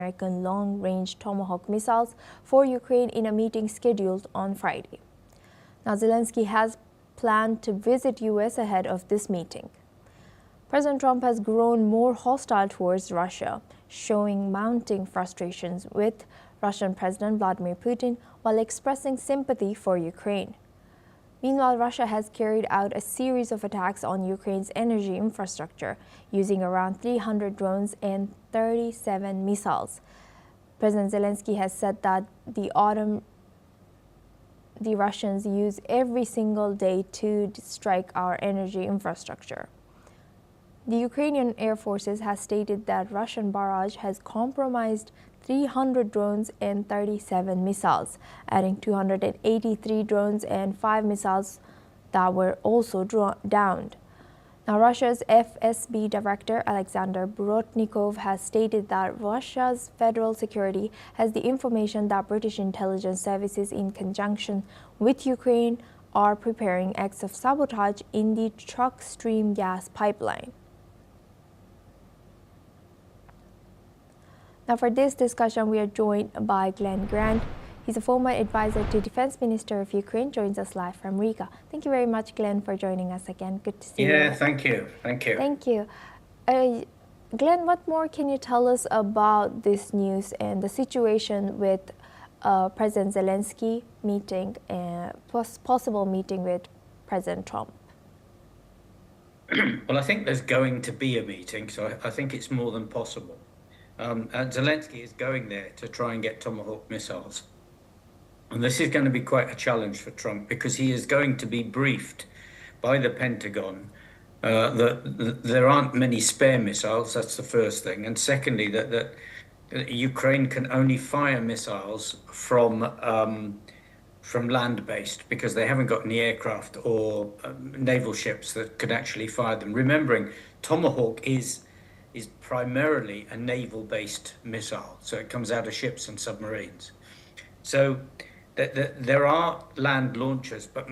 American long-range Tomahawk missiles for Ukraine in a meeting scheduled on Friday. Now, Zelenskyy has planned to visit U.S. ahead of this meeting. President Trump has grown more hostile towards Russia, showing mounting frustrations with Russian President Vladimir Putin while expressing sympathy for Ukraine. Meanwhile, Russia has carried out a series of attacks on Ukraine's energy infrastructure, using around 300 drones and 37 missiles. President Zelenskyy has said that the Russians use every single day to strike our energy infrastructure. The Ukrainian Air Forces has stated that Russian barrage has compromised 300 drones and 37 missiles, adding 283 drones and 5 missiles that were also downed. Now, Russia's FSB Director Alexander Borotnikov has stated that Russia's federal security has the information that British intelligence services, in conjunction with Ukraine, are preparing acts of sabotage in the Truck Stream gas pipeline. Now, for this discussion, we are joined by Glenn Grant. He's a former advisor to Defense Minister of Ukraine, joins us live from Riga. Thank you very much, Glenn, for joining us again. Good to see you. Yeah, thank you. Thank you. Thank you. Glenn, what more can you tell us about this news and the situation with President Zelenskyy meeting, possible meeting with President Trump? Well, I think there's going to be a meeting, so I think it's more than possible. Zelenskyy is going there to try and get Tomahawk missiles. And this is going to be quite a challenge for Trump, because he is going to be briefed by the Pentagon that there aren't many spare missiles. That's the first thing. And secondly, that Ukraine can only fire missiles from land-based, because they haven't got any aircraft or naval ships that could actually fire them. Remembering, Tomahawk is primarily a naval-based missile, so it comes out of ships and submarines. So there are land launchers, but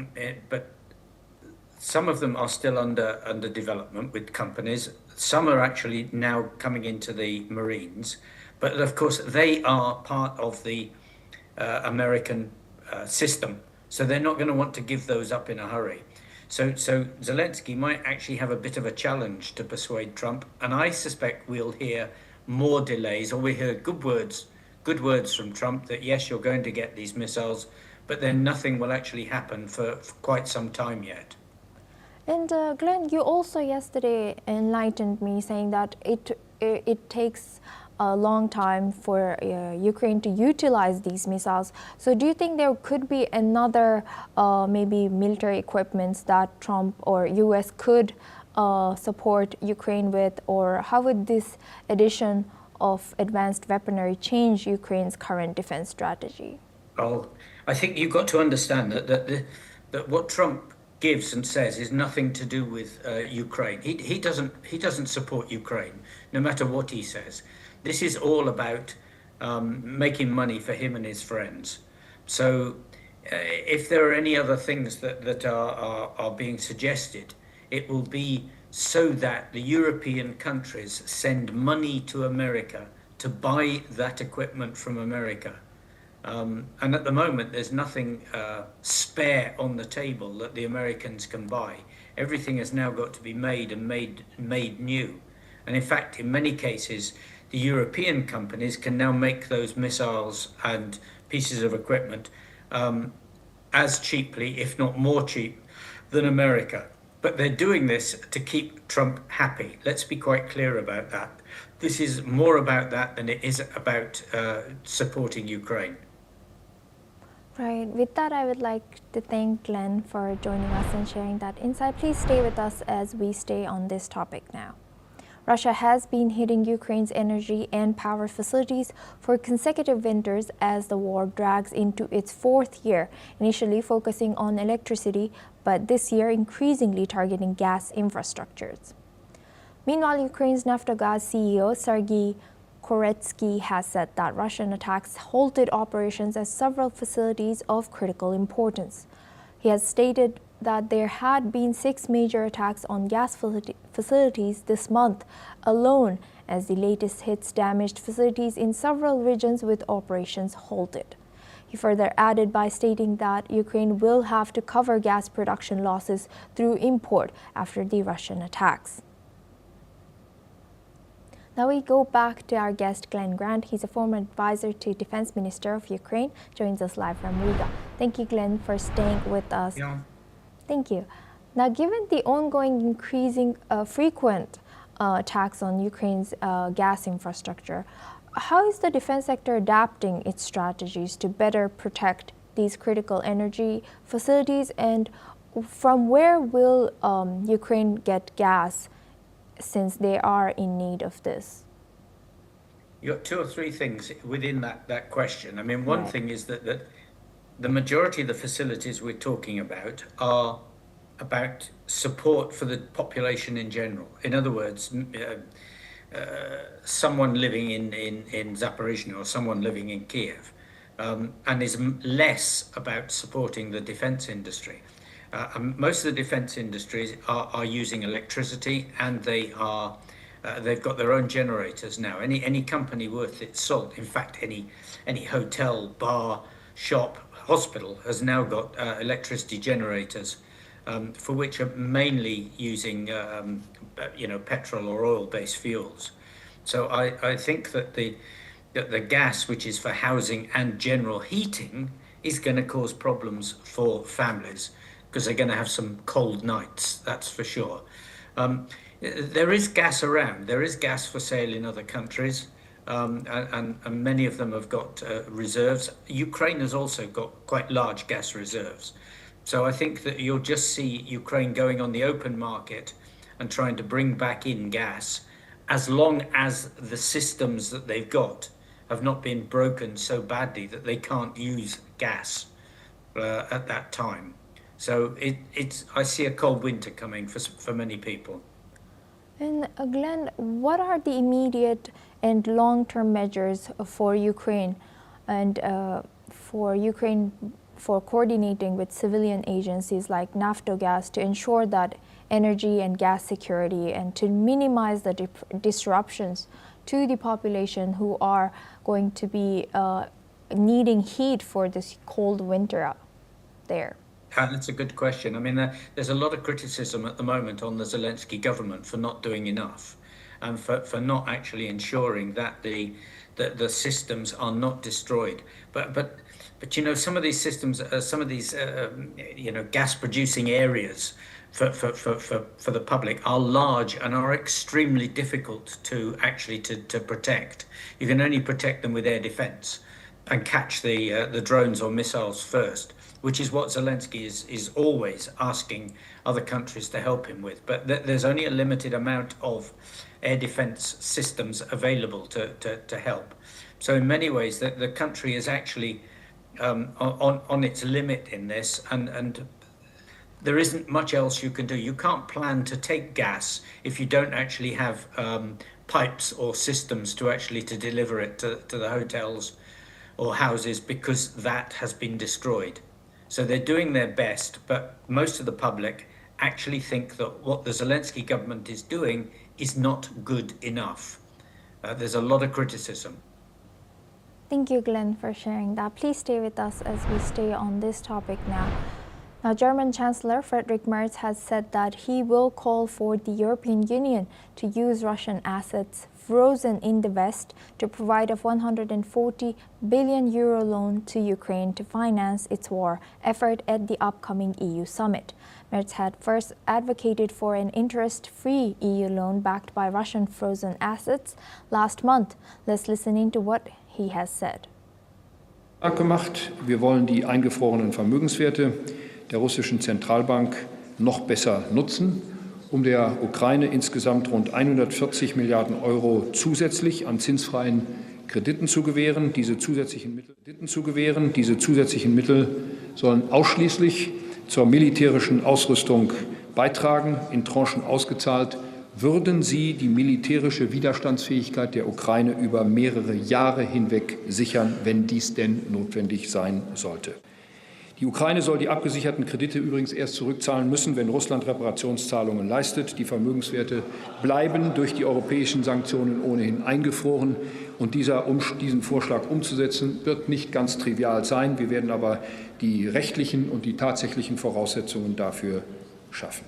some of them are still under development with companies. Some are actually now coming into the Marines, but of course they are part of the American system, so they're not going to want to give those up in a hurry. So Zelenskyy might actually have a bit of a challenge to persuade Trump, and I suspect we'll hear more delays, or we hear good words from Trump that yes, you're going to get these missiles, but then nothing will actually happen for quite some time yet. And Glenn, you also yesterday enlightened me, saying that it takes a long time for Ukraine to utilize these missiles. So do you think there could be another maybe military equipment that Trump or US could support Ukraine with, or how would this addition of advanced weaponry change Ukraine's current defense strategy? Well, I think you've got to understand that what Trump gives and says is nothing to do with Ukraine. He doesn't support Ukraine, no matter what he says. This is all about making money for him and his friends. So if there are any other things that are being suggested, it will be so that the European countries send money to America to buy that equipment from America. And at the moment, there's nothing spare on the table that the Americans can buy. Everything has now got to be made and made new. And in fact, in many cases, the European companies can now make those missiles and pieces of equipment as cheaply, if not more cheap, than America. But they're doing this to keep Trump happy. Let's be quite clear about that. This is more about that than it is about supporting Ukraine. Right. With that, I would like to thank Glenn for joining us and sharing that insight. Please stay with us as we stay on this topic now. Russia has been hitting Ukraine's energy and power facilities for consecutive winters as the war drags into its fourth year, initially focusing on electricity, but this year increasingly targeting gas infrastructures. Meanwhile, Ukraine's Naftogaz CEO Sergei Koretsky has said that Russian attacks halted operations at several facilities of critical importance. He has stated that there had been 6 major attacks on gas facilities this month alone, as the latest hits damaged facilities in several regions with operations halted. He further added by stating that Ukraine will have to cover gas production losses through import after the Russian attacks. Now we go back to our guest, Glenn Grant. He's a former advisor to Defense Minister of Ukraine, joins us live from Riga. Thank you, Glenn, for staying with us. Yeah. Thank you. Now, given the ongoing increasing frequent attacks on Ukraine's gas infrastructure, how is the defense sector adapting its strategies to better protect these critical energy facilities, and from where will Ukraine get gas since they are in need of this? You got two or three things within that question. I mean, one thing is that the majority of the facilities we're talking about are about support for the population in general. In other words, someone living in Zaporizhzhia or someone living in Kiev, and is less about supporting the defense industry. Most of the defense industries are using electricity, and they've got their own generators now. Any company worth its salt, in fact, any hotel, bar, shop, hospital has now got electricity generators, for which are mainly using petrol or oil-based fuels. So I think that the gas, which is for housing and general heating, is going to cause problems for families, because they're going to have some cold nights, that's for sure. There is gas around. There is gas for sale in other countries, and many of them have got reserves. Ukraine has also got quite large gas reserves. So I think that you'll just see Ukraine going on the open market and trying to bring back in gas, as long as the systems that they've got have not been broken so badly that they can't use gas at that time. So I see a cold winter coming for many people. And Glenn, what are the immediate and long-term measures for Ukraine and for coordinating with civilian agencies like Naftogaz to ensure that energy and gas security, and to minimize the disruptions to the population who are going to be needing heat for this cold winter there? That's a good question. I mean, there's a lot of criticism at the moment on the Zelenskyy government for not doing enough, and for not actually ensuring that the systems are not destroyed. But some of these systems, some of these gas producing areas for the public are large and are extremely difficult to actually to protect. You can only protect them with air defense and catch the drones or missiles first, which is what Zelenskyy is always asking other countries to help him with. But there's only a limited amount of air defense systems available to help. So in many ways, the country is actually on its limit in this, and there isn't much else you can do. You can't plan to take gas if you don't actually have pipes or systems to deliver it to the hotels or houses, because that has been destroyed. So they're doing their best, but most of the public actually think that what the Zelenskyy government is doing is not good enough. There's a lot of criticism. Thank you, Glenn, for sharing that. Please stay with us as we stay on this topic now. Now, German Chancellor Friedrich Merz has said that he will call for the European Union to use Russian assets frozen in the West to provide a 140 billion euro loan to Ukraine to finance its war effort at the upcoming EU summit. Merz had first advocated for an interest-free EU loan backed by Russian frozen assets last month. Let's listen into what he has said. Gemacht. Wir wollen die eingefrorenen Vermögenswerte der russischen Zentralbank noch besser nutzen, um der Ukraine insgesamt rund 140 Milliarden Euro zusätzlich an zinsfreien Krediten zu gewähren. Diese zusätzlichen Mittel sollen ausschließlich zur militärischen Ausrüstung beitragen, in Tranchen ausgezahlt. Würden sie die militärische Widerstandsfähigkeit der Ukraine über mehrere Jahre hinweg sichern, wenn dies denn notwendig sein sollte. Die Ukraine soll die abgesicherten Kredite übrigens erst zurückzahlen müssen, wenn Russland Reparationszahlungen leistet. Die Vermögenswerte bleiben durch die europäischen Sanktionen ohnehin eingefroren. Und diesen Vorschlag umzusetzen, wird nicht ganz trivial sein. Wir werden aber die rechtlichen und die tatsächlichen Voraussetzungen dafür schaffen.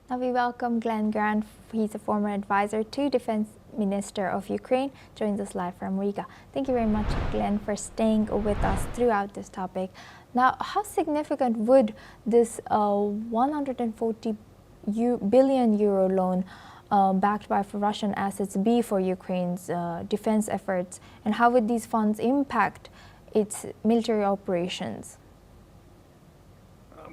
Now we welcome Glenn Grant. He's a former advisor to Defense Minister of Ukraine, joins us live from Riga. Thank you very much, Glenn, for staying with us throughout this topic. Now, how significant would this 140 billion euro loan backed by Russian assets be for Ukraine's defense efforts, and how would these funds impact its military operations?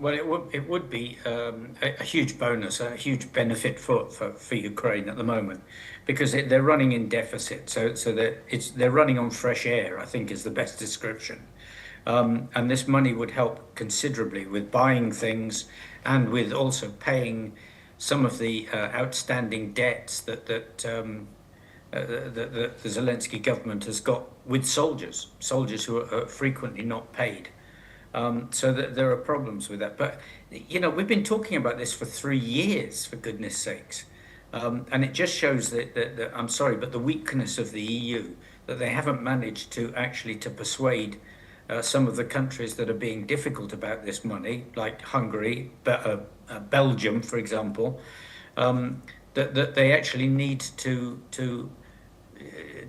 Well, it would be a huge bonus, a huge benefit for Ukraine at the moment, because they're running in deficit. So they're running on fresh air, I think, is the best description. And this money would help considerably with buying things and with also paying some of the outstanding debts that the Zelenskyy government has got with soldiers who are frequently not paid. So that there are problems with that. But, you know, we've been talking about this for 3 years, for goodness sakes. And it just shows that I'm sorry, but the weakness of the EU, that they haven't managed to actually to persuade some of the countries that are being difficult about this money, like Hungary, Belgium, for example, that they actually need to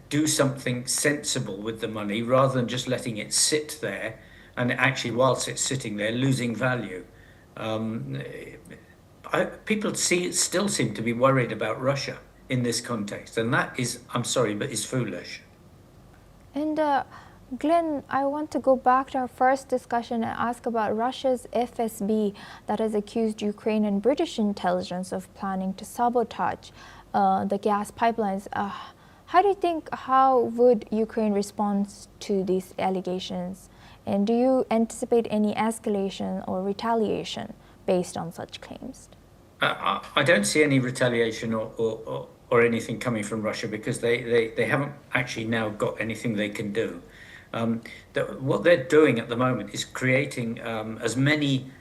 do something sensible with the money rather than just letting it sit there. And actually, whilst it's sitting there, losing value. People still seem to be worried about Russia in this context, and that is, I'm sorry, but is foolish. And Glenn, I want to go back to our first discussion and ask about Russia's FSB that has accused Ukraine and British intelligence of planning to sabotage the gas pipelines. How do you think, how would Ukraine respond to these allegations? And do you anticipate any escalation or retaliation based on such claims? I don't see any retaliation or anything coming from Russia because they haven't actually now got anything they can do. What they're doing at the moment is creating as many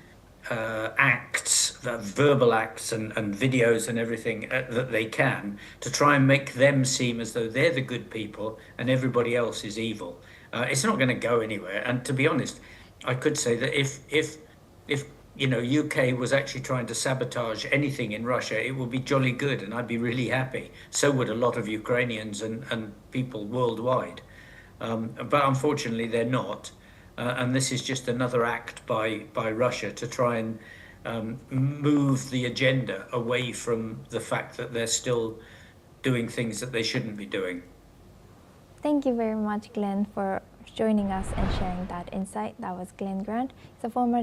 acts, verbal acts and videos and everything that they can to try and make them seem as though they're the good people and everybody else is evil. It's not going to go anywhere. And to be honest, I could say that if you know, UK was actually trying to sabotage anything in Russia, it would be jolly good and I'd be really happy. So would a lot of Ukrainians and people worldwide. But unfortunately, they're not. And this is just another act by Russia to try and move the agenda away from the fact that they're still doing things that they shouldn't be doing. Thank you very much, Glenn, for joining us and sharing that insight. That was Glenn Grant. He's a former